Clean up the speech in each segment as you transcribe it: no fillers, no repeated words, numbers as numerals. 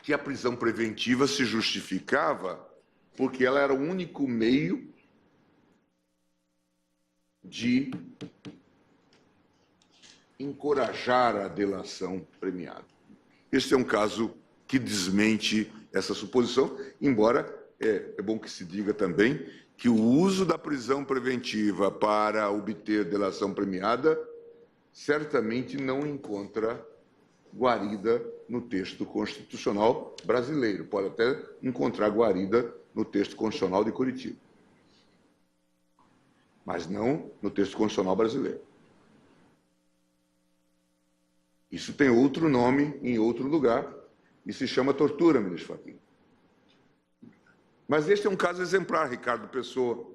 que a prisão preventiva se justificava porque ela era o único meio de encorajar a delação premiada. Este é um caso que desmente essa suposição, embora é bom que se diga também que o uso da prisão preventiva para obter delação premiada certamente não encontra guarida no texto constitucional brasileiro. Pode até encontrar guarida no texto constitucional de Curitiba, mas não no texto constitucional brasileiro. Isso tem outro nome em outro lugar e se chama tortura, ministro Fachin. Mas este é um caso exemplar, Ricardo Pessoa.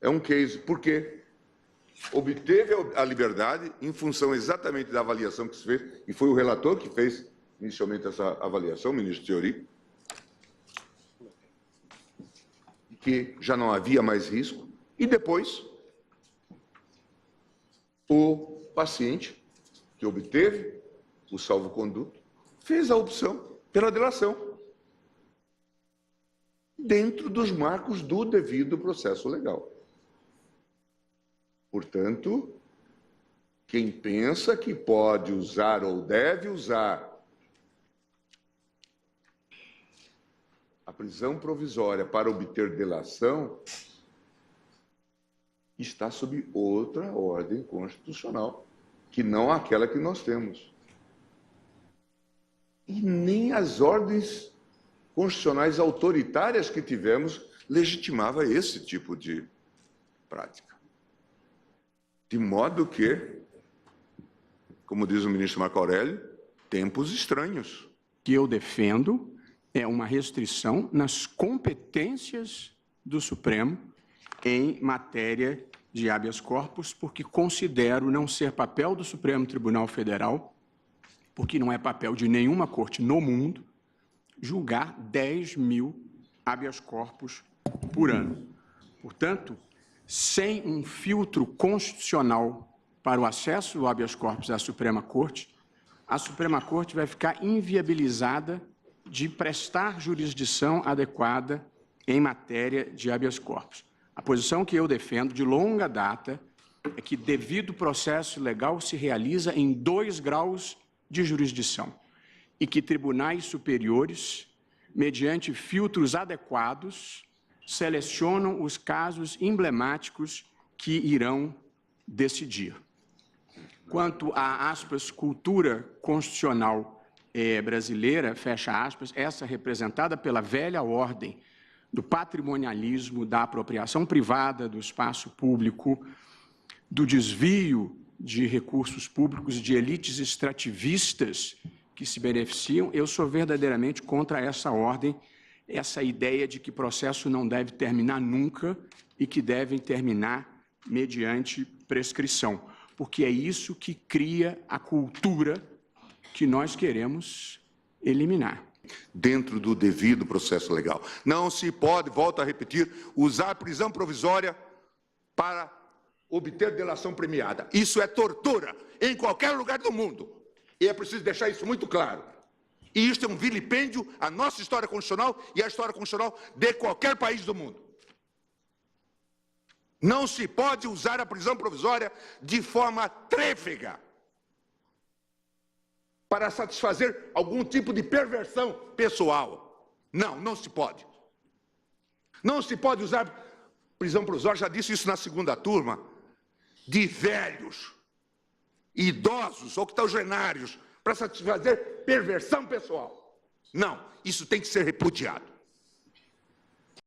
É um case. Por quê? Obteve a liberdade em função exatamente da avaliação que se fez, e foi o relator que fez inicialmente essa avaliação, o ministro Thiori, que já não havia mais risco, e depois o paciente que obteve o salvo-conduto fez a opção pela delação, dentro dos marcos do devido processo legal. Portanto, quem pensa que pode usar ou deve usar a prisão provisória para obter delação está sob outra ordem constitucional, que não aquela que nós temos. E nem as ordens constitucionais autoritárias que tivemos legitimava esse tipo de prática. De modo que, como diz o ministro Marco Aurélio, tempos estranhos. O que eu defendo é uma restrição nas competências do Supremo em matéria de habeas corpus, porque considero não ser papel do Supremo Tribunal Federal, porque não é papel de nenhuma corte no mundo, julgar 10.000 habeas corpus por ano. Portanto, sem um filtro constitucional para o acesso do habeas corpus à Suprema Corte, a Suprema Corte vai ficar inviabilizada de prestar jurisdição adequada em matéria de habeas corpus. A posição que eu defendo de longa data é que devido processo legal se realiza em 2 graus de jurisdição e que tribunais superiores, mediante filtros adequados, selecionam os casos emblemáticos que irão decidir. Quanto à, aspas, cultura constitucional brasileira, fecha aspas, essa representada pela velha ordem do patrimonialismo, da apropriação privada do espaço público, do desvio de recursos públicos de elites extrativistas que se beneficiam, eu sou verdadeiramente contra essa ordem, essa ideia de que processo não deve terminar nunca e que devem terminar mediante prescrição, porque é isso que cria a cultura que nós queremos eliminar. Dentro do devido processo legal. Não se pode, volto a repetir, usar prisão provisória para obter delação premiada. Isso é tortura em qualquer lugar do mundo. E é preciso deixar isso muito claro. E isto é um vilipêndio à nossa história constitucional e à história constitucional de qualquer país do mundo. Não se pode usar a prisão provisória de forma trêfega para satisfazer algum tipo de perversão pessoal. Não, não se pode. Não se pode usar prisão provisória, já disse isso na segunda turma, de velhos, idosos, octogenários, para satisfazer perversão pessoal. Não, isso tem que ser repudiado.